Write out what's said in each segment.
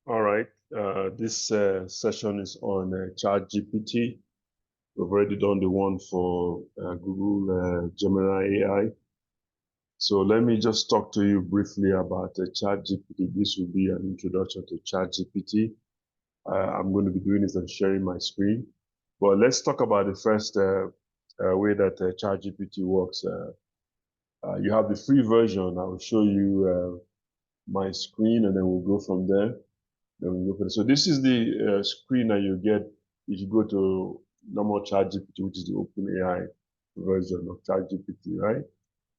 All right. This session is on ChatGPT. We've already done the one for Google Gemini AI. So let me just talk to you briefly about ChatGPT. This will be an introduction to ChatGPT. I'm going to be doing this and sharing my screen. But let's talk about the first way that ChatGPT works. You have the free version. I will show you my screen and then we'll go from there. So this is the screen that you get if you go to normal ChatGPT, which is the OpenAI version of ChatGPT, right?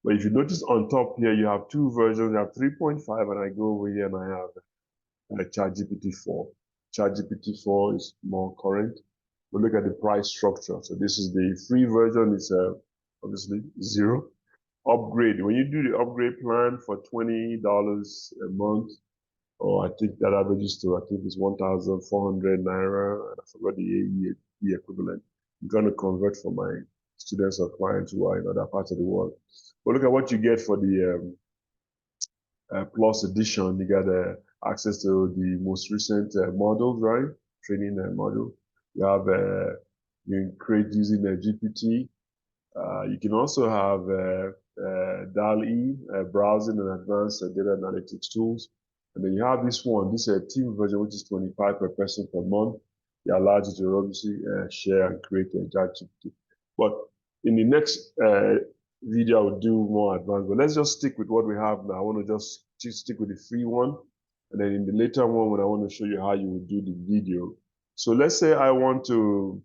But if you notice on top here, you have two versions. You have 3.5, and I go over here and I have ChatGPT 4. ChatGPT 4 is more current. We look at the price structure. So this is the free version. It's obviously zero. Upgrade. When you do the upgrade plan for $20 a month, or I think that averages to, I think it's 1,400 Naira, and I forgot the equivalent. I'm trying to convert for my students or clients who are in other parts of the world. But look at what you get for the Plus edition. You got access to the most recent models, right? Training model. You have, you can create using GPT. You can also have DAL-E, browsing and advanced data analytics tools. And then you have this one, this team version, which is 25 per person per month. It allows you to obviously share and create a ChatGPT. But in the next video, I will do more advanced. But let's just stick with what we have now. I want to just stick with the free one. And then in the later one, when I want to show you how you would do the video. So let's say I want to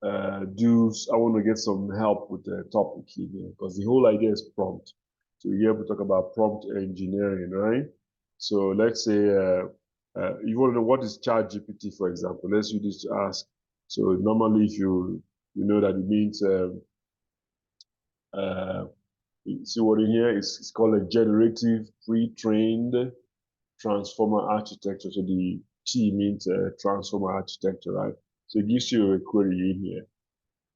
I want to get some help with the topic here because the whole idea is prompt. So you're able to talk about prompt engineering, right? So let's say you want to know what is ChatGPT, for example. Let's use this to ask. So normally, if you know that it means see what in here is it's called a generative pre-trained transformer architecture. So the T means transformer architecture, right? So it gives you a query in here.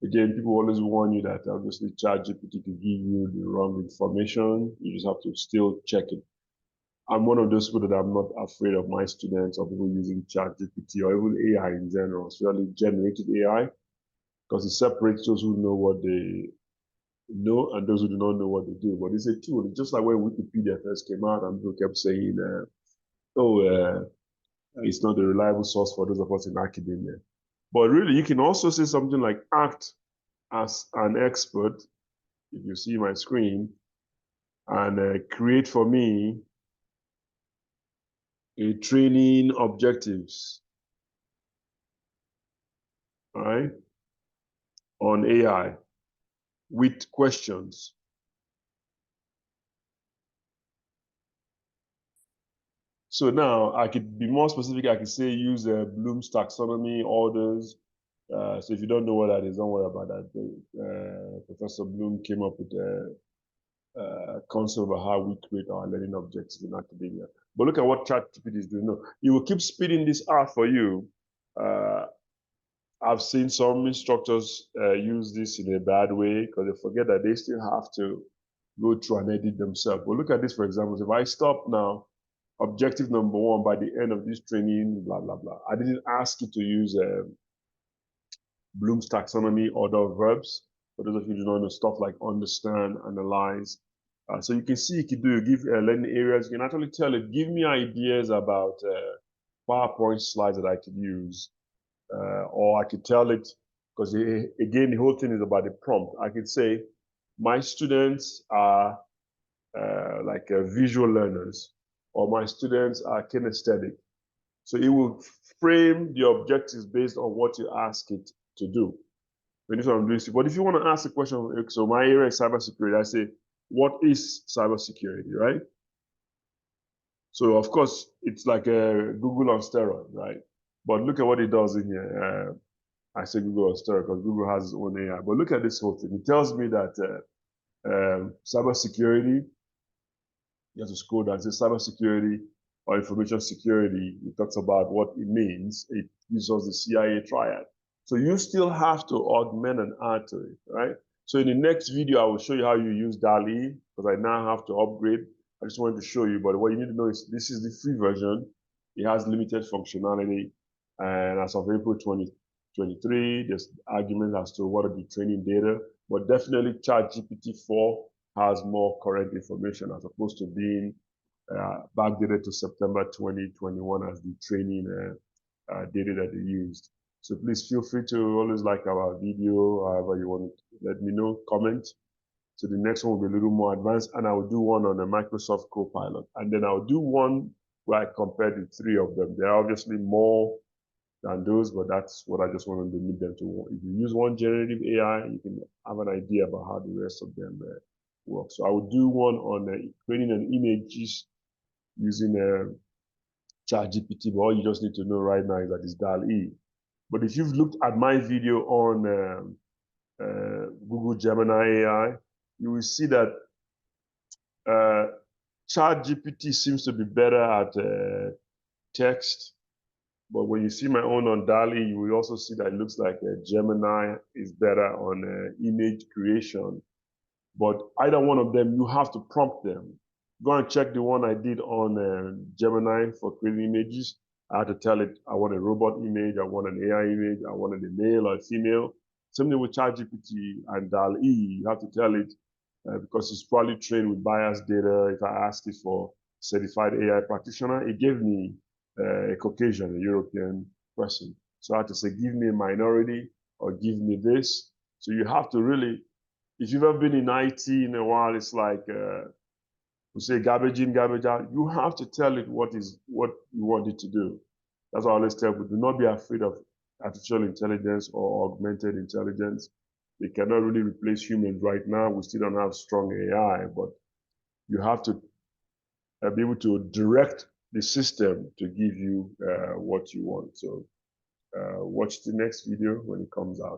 Again, people always warn you that obviously ChatGPT could give you the wrong information. You just have to still check it. I'm one of those people that I'm not afraid of my students or people using ChatGPT or even AI in general, especially generated AI, because it separates those who know what they know and those who do not know what they do. But it's a tool. It's just like when Wikipedia first came out and people kept saying, it's not a reliable source for those of us in academia. But really, you can also say something like act as an expert, if you see my screen, and create for me a training objectives, all right, on AI with questions. So now I could be more specific. I could say use Bloom's taxonomy orders. So if you don't know what that is, don't worry about that. Professor Bloom came up with a concept about how we create our learning objectives in academia. But look at what ChatGPT is doing. No, it will keep speeding this out for you. I've seen some instructors use this in a bad way because they forget that they still have to go through and edit themselves. But look at this, for example. If I stop now, objective number 1 by the end of this training, blah, blah, blah. I didn't ask you to use Bloom's taxonomy order of verbs. For those of you who don't know, stuff like understand, analyze. So you can see you can give learning areas. You can actually tell it, give me ideas about PowerPoint slides that I could use. Or I could tell it, because again, the whole thing is about the prompt. I could say, my students are visual learners, or my students are kinesthetic. So it will frame the objectives based on what you ask it to do. But if you want to ask a question, so my area is cybersecurity, I say, what is cybersecurity, right? So of course, it's like a Google on steroids, right? But look at what it does in here. I say Google on steroids because Google has its own AI. But look at this whole thing. It tells me that cybersecurity, you have to scroll down, it says cybersecurity or information security. It talks about what it means. It gives us the CIA triad. So you still have to augment and add to it, right? So in the next video, I will show you how you use DALL-E because I now have to upgrade. I just wanted to show you, but what you need to know is this is the free version. it has limited functionality. And as of April 2023, there's arguments as to what are the training data, but definitely ChatGPT 4 has more correct information as opposed to being backdated to September 2021 as the training data that they used. So please feel free to always like our video, however you want to let me know, comment. So the next one will be a little more advanced, and I will do one on a Microsoft Copilot. And then I'll do one where I compare the three of them. There are obviously more than those, but that's what I just wanted to limit them to. If you use one generative AI, you can have an idea about how the rest of them work. So I will do one on creating an images using ChatGPT, but all you just need to know right now is that it's DAL-E. But if you've looked at my video on Google Gemini AI, you will see that ChatGPT seems to be better at text. But when you see my own on DALL-E, you will also see that it looks like Gemini is better on image creation. But either one of them, you have to prompt them. Go and check the one I did on Gemini for creating images. I had to tell it I want a robot image, I want an AI image, I wanted a male or a female. Same thing with ChatGPT and DALL-E. You have to tell it because it's probably trained with biased data. If I asked it for certified AI practitioner, it gave me a Caucasian, a European person. So I had to say, give me a minority or give me this. So you have to really, if you've ever been in IT in a while, it's like we say garbage in, garbage out. You have to tell it what you want it to do. That's why I always tell people, do not be afraid of artificial intelligence or augmented intelligence. They cannot really replace humans right now. We still don't have strong AI, but you have to be able to direct the system to give you what you want. So watch the next video when it comes out.